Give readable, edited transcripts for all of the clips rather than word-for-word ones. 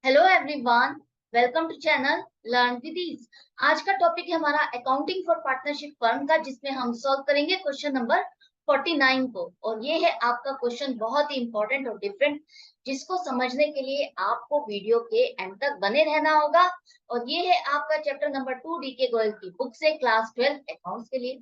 Hello everyone, welcome to channel learn with ease. आज का topic है हमारा अकाउंटिंग फॉर पार्टनरशिप फर्म का, जिसमें हम सॉल्व करेंगे क्वेश्चन नंबर 49 को। और ये है आपका क्वेश्चन बहुत ही इंपॉर्टेंट और डिफरेंट, जिसको समझने के लिए आपको वीडियो के एंड तक बने रहना होगा। और ये है आपका चैप्टर नंबर 2 डीके गोयल की बुक से, क्लास 12 अकाउंट्स के लिए।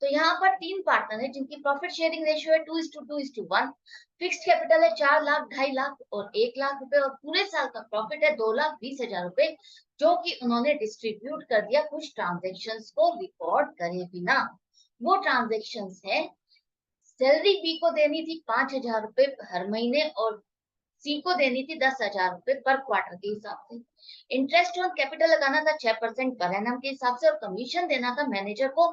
तो यहाँ पर तीन पार्टनर है जिनकी प्रॉफिट शेयरिंग रेशियो है 2:2:1। फिक्स्ड कैपिटल है 4 लाख, 2.5 लाख और 1 लाख रुपए, और पूरे साल का प्रॉफिट है 2,20,000 रुपए, जो कि उन्होंने डिस्ट्रीब्यूट कर दिया कुछ ट्रांजेक्शन्स को रिकॉर्ड करे बिना। वो ट्रांजेक्शन्स है, सैलरी बी को देनी थी 5,000 रुपए हर महीने, और सी को देनी थी 10,000 रुपए पर क्वार्टर के हिसाब से। इंटरेस्ट ऑन कैपिटल लगाना था 6% पर एनम के हिसाब से, और कमीशन देना था मैनेजर को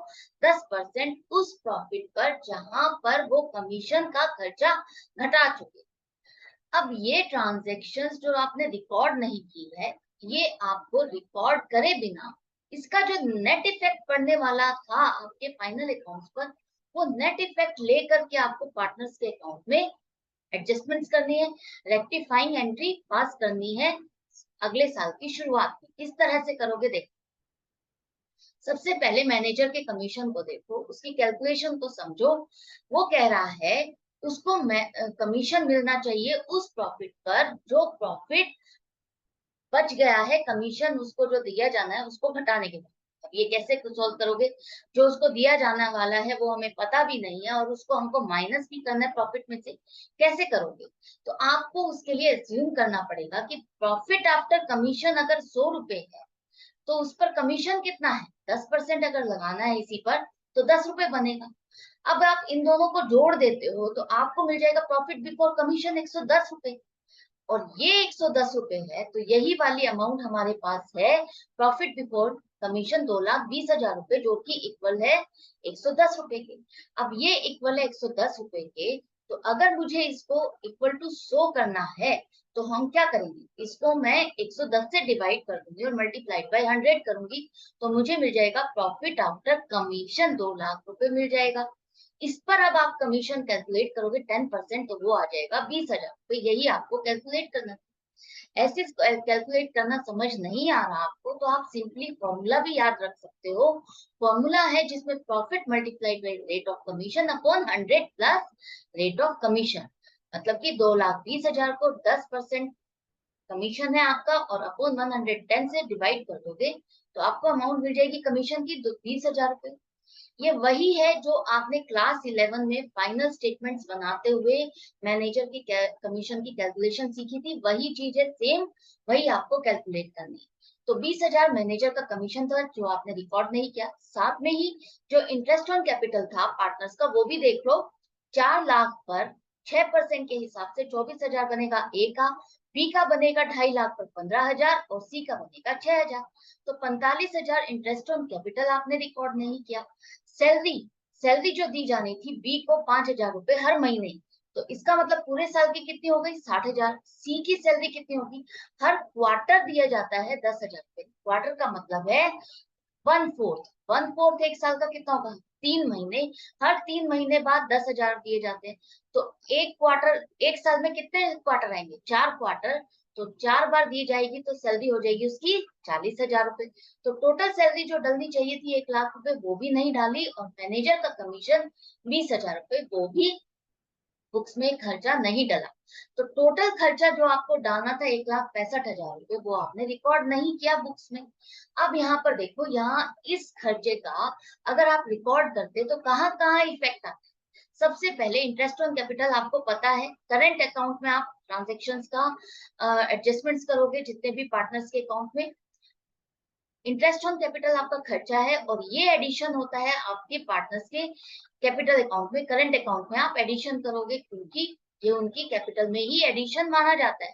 10% उस प्रॉफिट पर जहां पर वो कमीशन का खर्चा घटा चुके। अब ये ट्रांजेक्शन्स जो आपने रिकॉर्ड नहीं की है, ये आपको रिकॉर्ड करे बिना इसका जो नेट इफेक्ट पड़ने वाला था आपके फाइनल अकाउंट्स पर, वो नेट इफेक्ट लेकर के आपको पार्टनर्स के अकाउंट में एडजस्टमेंट्स करनी है, रेक्टिफाइंग एंट्री पास करनी है अगले साल की शुरुआत में। किस तरह से करोगे देखो। सबसे पहले मैनेजर के कमीशन को देखो, उसकी कैलकुलेशन को समझो। वो कह रहा है उसको कमीशन मिलना चाहिए उस प्रॉफिट पर जो प्रॉफिट बच गया है, कमीशन उसको जो दिया जाना है उसको घटाने के बाद। अब ये कैसे सॉल्व करोगे? जो उसको दिया जाने वाला है वो हमें पता भी नहीं है, और उसको हमको माइनस भी करना है प्रॉफिट में से। कैसे करोगे? तो आपको उसके लिए एज्यूम करना पड़ेगा कि प्रॉफिट आफ्टर कमीशन अगर 100 रुपए है, तो उस पर कमीशन कितना है? 10% अगर लगाना है इसी पर, तो 10 रुपए बनेगा। अब आप इन दोनों को जोड़ देते हो तो आपको मिल जाएगा प्रॉफिट बिफोर कमीशन 110 रुपए। और ये 110 रुपए है, तो यही वाली अमाउंट हमारे पास है प्रॉफिट बिफोर कमीशन 2,20,000 रुपए, जो कि इक्वल है 110 रुपए के। अब ये इक्वल है 110 रुपए के, तो अगर मुझे इसको इक्वल टू 100 करना है, तो हम क्या करेंगे? इसको मैं 110 से डिवाइड कर दूंगी और मल्टीप्लाइड बाय 100 करूंगी, तो मुझे मिल जाएगा प्रॉफिट आफ्टर कमीशन 2 लाख रुपए मिल जाएगा। इस पर अब आप कमीशन कैलकुलेट करोगे 10%, तो वो आ जाएगा 20,000 रुपए। यही आपको कैलकुलेट करना है। ऐसे कैलकुलेट करना समझ नहीं आ रहा आपको, तो आप सिंपली फॉर्मूला भी याद रख सकते हो। फॉर्मूला है जिसमें profit multiplied by rate of commission upon 100 plus rate of commission. मतलब कि 2,20,000 को 10% कमीशन है आपका, और अपॉन 110 से डिवाइड कर दोगे, तो आपको अमाउंट मिल जाएगी कमीशन की 20,000 रुपए। ये वही है जो आपने क्लास 11 में फाइनल स्टेटमेंट्स बनाते हुए मैनेजर की कमीशन की कैलकुलेशन सीखी थी। वही चीज है, सेम वही आपको कैलकुलेट करनी है। तो 20,000 मैनेजर का कमीशन था जो आपने रिकॉर्ड नहीं किया। साथ में ही जो इंटरेस्ट ऑन कैपिटल था पार्टनर्स का, वो भी देख लो। 4 लाख पर 6% के हिसाब से 24,000 बनेगा ए का, बी का बनेगा 2.5 लाख पर 15,000, और सी का बनेगा 6,000। तो 45,000 इंटरेस्ट ऑन कैपिटल आपने रिकॉर्ड नहीं किया। सैलरी सैलरी जो दी जानी थी बी को 5,000 रुपए हर महीने, तो इसका मतलब पूरे साल की कितनी हो गई? 60,000। सी की सैलरी कितनी होगी? हर क्वार्टर दिया जाता है 10,000 रुपए। क्वार्टर का मतलब है 1/4। 1/4 एक साल का कितना होगा? 3 महीने। हर 3 महीने बाद 10,000 दिए जाते हैं। तो एक क्वार्टर, एक साल में कितने क्वार्टर आएंगे? 4 क्वार्टर। तो 4 बार दी जाएगी तो सैलरी हो जाएगी उसकी 40,000 रुपए। तो टोटल सैलरी जो डलनी चाहिए थी 1 लाख रुपए, वो भी नहीं डाली, और मैनेजर का कमीशन 20,000 रुपए, वो भी बुक्स में खर्चा नहीं डला। तो टोटल खर्चा जो आपको डालना था 1,65,000 रुपए, वो आपने रिकॉर्ड नहीं किया बुक्स में। अब यहाँ पर देखो, यहाँ इस खर्चे का अगर आप रिकॉर्ड करते तो कहाँ कहाँ इफेक्ट आता है। सबसे पहले इंटरेस्ट ऑन कैपिटल आपको पता है, करंट अकाउंट में आप ट्रांजेक्शन्स का एडजस्टमेंट्स करोगे जितने भी पार्टनर्स के अकाउंट में। इंटरेस्ट ऑन कैपिटल आपका खर्चा है, और ये एडिशन होता है आपके पार्टनर्स के कैपिटल अकाउंट में, करंट अकाउंट में आप एडिशन करोगे, क्योंकि ये उनकी कैपिटल में ही एडिशन माना जाता है।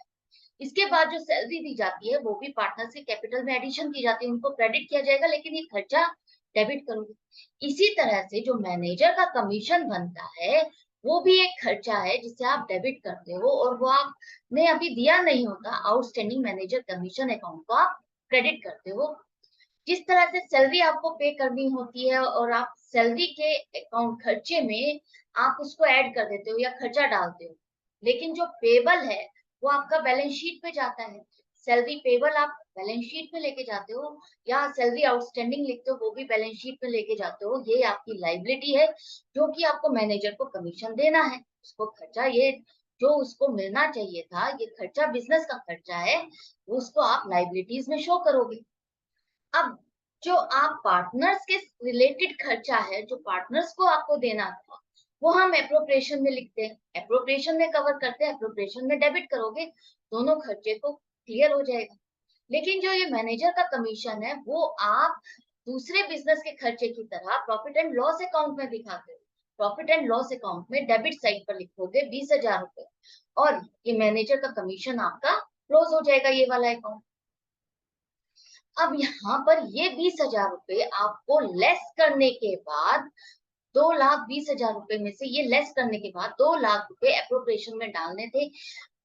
इसके बाद जो सैलरी दी जाती है वो भी पार्टनर्स के कैपिटल में एडिशन की जाती है, उनको क्रेडिट किया जाएगा, लेकिन ये खर्चा डेबिट करोगे। इसी तरह से जो मैनेजर का कमीशन बनता है, वो भी एक खर्चा है जिसे आप डेबिट करते हो, और वो आपने अभी दिया नहीं होता, आउटस्टैंडिंग मैनेजर कमीशन अकाउंट को आप क्रेडिट करते हो। जिस तरह से सैलरी आपको पे करनी होती है, और आप सैलरी के अकाउंट खर्चे में आप उसको ऐड कर देते हो या खर्चा डालते हो, लेकिन जो पेबल है वो आपका बैलेंस शीट पे जाता है। सैलरी पेबल आप बैलेंस शीट में लेके जाते हो या सैलरी आउटस्टैंडिंग लिखते हो वो भी बैलेंस शीट में लेके जाते हो, ये आपकी लाइबिलिटी है जो कि आपको मैनेजर को कमीशन देना है। उसको खर्चा, ये जो उसको मिलना चाहिए था, ये खर्चा बिजनेस का खर्चा है, उसको आप लाइबिलिटीज में शो करोगे। अब जो आप पार्टनर्स के रिलेटेड खर्चा है, जो पार्टनर्स को आपको देना था, वो हम एप्रोप्रिएशन में लिखते हैं, एप्रोप्रिएशन में कवर करते हैं, एप्रोप्रिएशन में डेबिट करोगे, दोनों खर्चे को क्लियर हो जाएगा। लेकिन जो ये मैनेजर का कमीशन है वो आप दूसरे बिजनेस के खर्चे की तरह प्रॉफिट एंड लॉस अकाउंट में दिखाते हो। प्रॉफिट एंड लॉस अकाउंट में डेबिट साइड पर लिखोगे 20,000 रुपए, और ये मैनेजर का कमीशन आपका क्लोज हो जाएगा, ये वाला अकाउंट। अब यहाँ पर ये 20,000 रुपए आपको लेस करने के बाद, 2,20,000 रुपए में से ये लेस करने के बाद 2 लाख रुपए एप्रोप्रिएशन में डालने थे।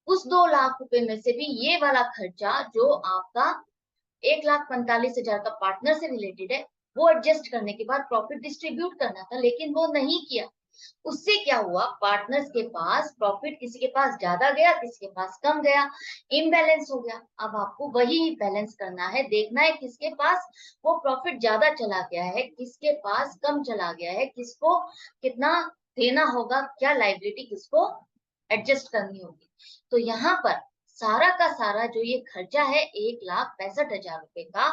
उस 2 लाख रुपए में से भी ये वाला खर्चा जो आपका 1,45,000 का पार्टनर से रिलेटेड है, वो एडजस्ट करने के बाद प्रॉफिट डिस्ट्रीब्यूट करना था, लेकिन वो नहीं किया। उससे क्या हुआ, पार्टनर्स के पास प्रॉफिट किसी के पास ज्यादा गया, किसी के पास कम गया, इम्बैलेंस हो गया। अब आपको वही बैलेंस करना है, देखना है किसके पास वो प्रॉफिट ज्यादा चला गया है, किसके पास कम चला गया है, किसको कितना देना होगा, क्या लाइबिलिटी किसको एडजस्ट करनी होगी। तो यहाँ पर सारा का सारा जो ये खर्चा है 1,65,000 रुपए का,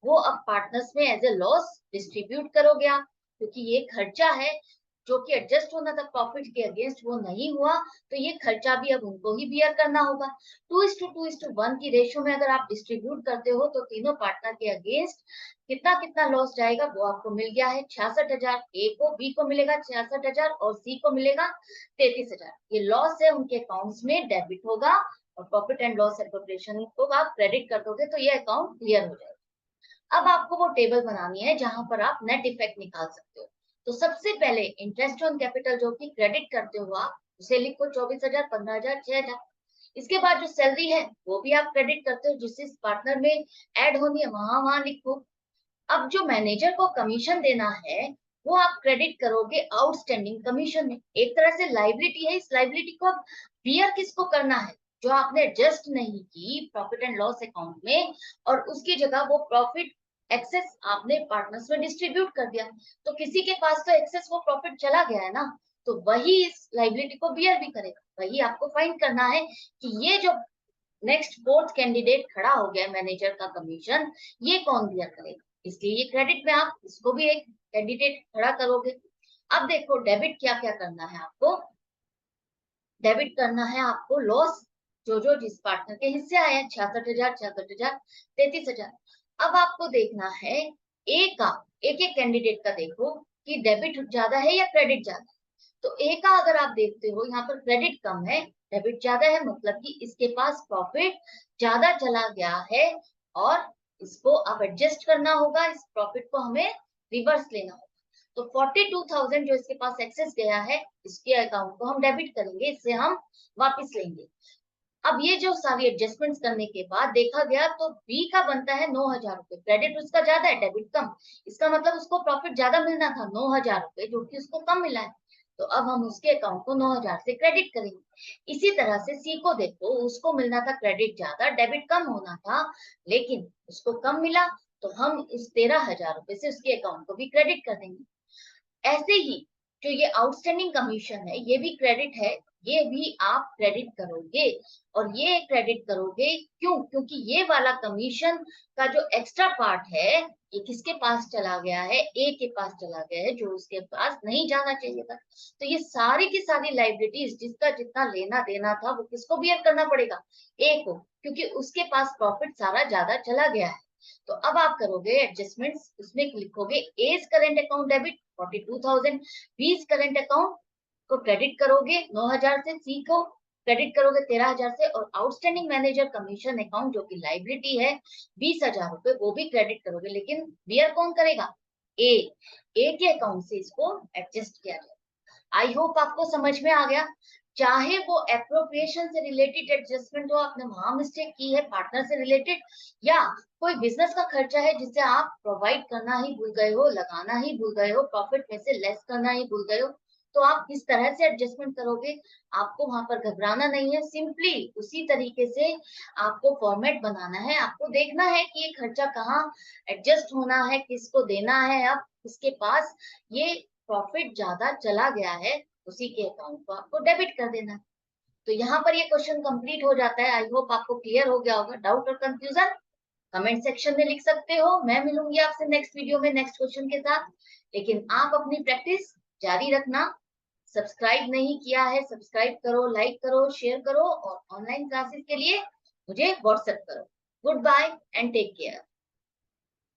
वो अब पार्टनर्स में एज ए लॉस डिस्ट्रीब्यूट करोगे आप, क्योंकि ये खर्चा है जो कि एडजस्ट होना था प्रॉफिट के अगेंस्ट, वो नहीं हुआ, तो ये खर्चा भी अब उनको ही बियर करना होगा। 2:2:1 की रेशियो में अगर आप डिस्ट्रीब्यूट करते हो तो तीनों पार्टनर के अगेंस्ट कितना कितना लॉस जाएगा वो आपको मिल गया है 66,000। ए को, बी को मिलेगा 66,000 और सी को मिलेगा 33,000। ये लॉस है, उनके अकाउंट्स में डेबिट होगा, और प्रॉफिट एंड लॉस एप्रोप्रिएशन को आप क्रेडिट कर दोगे तो ये अकाउंट क्लियर हो जाएगा। अब आपको वो टेबल बनानी है जहां पर आप नेट इफेक्ट निकाल सकते हो। तो सबसे पहले इंटरेस्ट ऑन कैपिटल जो कि क्रेडिट करते हो आप, उसे लिखो 24,000, 15,000, 6,000। इसके बाद जो सैलरी है वो भी आप क्रेडिट करते हो, जिस जिस पार्टनर में ऐड होनी है वहां वहां लिखो। अब जो मैनेजर को कमीशन देना है वो आप क्रेडिट करोगे आउटस्टैंडिंग कमीशन में। एक तरह से लाइबिलिटी है, इस लाइबिलिटी को अब बियर किसको करना है, जो आपने एडजस्ट नहीं की प्रॉफिट एंड लॉस अकाउंट में, और उसकी जगह वो प्रॉफिट एक्सेस आपने पार्टनर्स में डिस्ट्रीब्यूट कर दिया, तो किसी के पास तो एक्सेस वो प्रॉफिट चला गया है ना, तो वही इस लाइबिलिटी को बियर भी करेगा। वही आपको फाइंड करना है कि ये जो नेक्स्ट फोर्थ कैंडिडेट खड़ा हो गया मैनेजर का कमीशन, ये कौन बियर करेगा, इसलिए ये क्रेडिट में आप इसको भी एक कैंडिडेट खड़ा करोगे। अब देखो डेबिट क्या क्या करना है आपको, डेबिट करना है आपको लॉस जो जो जिस पार्टनर के हिस्से आए हैं, 66,000, 66,000, 33,000। अब आपको देखना है ए का, एक एक कैंडिडेट का देखो कि डेबिट ज्यादा है या क्रेडिट ज्यादा है। तो ए का अगर आप देखते हो यहाँ पर क्रेडिट कम है, डेबिट ज्यादा है, मतलब कि इसके पास प्रॉफिट ज्यादा चला गया है, और इसको अब एडजस्ट करना होगा, इस प्रॉफिट को हमें रिवर्स लेना होगा। तो 42,000 जो इसके पास एक्सेस गया है, इसके अकाउंट को हम डेबिट करेंगे, इससे हम वापस लेंगे। अब ये जो सारी एडजस्टमेंट्स करने के बाद देखा गया तो बी का बनता है 9,000 रुपए, क्रेडिट उसका ज्यादा है, डेबिट कम, इसका मतलब उसको प्रॉफिट ज्यादा मिलना था 9,000 रुपए, जो कि उसको कम मिला है। तो अब हम उसके अकाउंट को 9,000 से क्रेडिट करेंगे। इसी तरह से सी को देखो, उसको मिलना था क्रेडिट ज्यादा, डेबिट कम होना था, लेकिन उसको कम मिला, तो हम इस 13,000 रुपए से उसके अकाउंट को भी क्रेडिट कर देंगे। ऐसे ही जो ये आउटस्टैंडिंग कमीशन है ये भी क्रेडिट है, ये भी आप क्रेडिट करोगे। और ये क्रेडिट करोगे क्यों, क्योंकि ये वाला कमीशन का जो एक्स्ट्रा पार्ट है ये किसके पास चला गया है, ए के पास चला गया है, जो उसके पास नहीं जाना चाहिए था। तो ये सारी की सारी लाइबिलिटीज जिसका जितना लेना देना था वो किसको बियर करना पड़ेगा, ए को, क्योंकि उसके पास प्रॉफिट सारा ज्यादा चला गया है। तो अब आप करोगे एडजस्टमेंट्स, उसमें लिखोगे एज करेंट अकाउंट डेबिट 42,000, बीस करेंट अकाउंट को क्रेडिट करोगे 9,000 से, सी को क्रेडिट करोगे 13,000 से, और आउटस्टैंडिंग मैनेजर कमीशन अकाउंट जो कि लाइबिलिटी है 20,000 रुपए, वो भी क्रेडिट करोगे, लेकिन बियर कौन करेगा, ए, ए के अकाउंट से इसको एडजस्ट किया जाए। आई होप आपको समझ में आ गया। चाहे वो एप्रोप्रिएशन से रिलेटेड एडजस्टमेंट हो, आपने वहां मिस्टेक की है, पार्टनर से रिलेटेड, या कोई बिजनेस का खर्चा है जिसे आप प्रोवाइड करना ही भूल गए हो, लगाना ही भूल गए हो, प्रॉफिट में से लेस करना ही भूल गए हो, तो आप किस तरह से एडजस्टमेंट करोगे, आपको वहां पर घबराना नहीं है। सिंपली उसी तरीके से आपको फॉर्मेट बनाना है, आपको देखना है कि ये खर्चा कहाँ एडजस्ट होना है, किसको देना है। अब किसके पास ये प्रॉफिट ज्यादा चला गया है, उसी के अकाउंट को आपको डेबिट कर देना है। तो यहाँ पर ये क्वेश्चन कंप्लीट हो जाता है। आई होप आपको क्लियर हो गया होगा। डाउट और कंफ्यूजन कमेंट सेक्शन में लिख सकते हो। मैं मिलूंगी आपसे नेक्स्ट वीडियो में नेक्स्ट क्वेश्चन के साथ। लेकिन आप अपनी प्रैक्टिस जारी रखना। सब्सक्राइब नहीं किया है, सब्सक्राइब करो, लाइक करो, शेयर करो और ऑनलाइन क्लासेस के लिए मुझे व्हाट्सएप करो। Good bye and take care.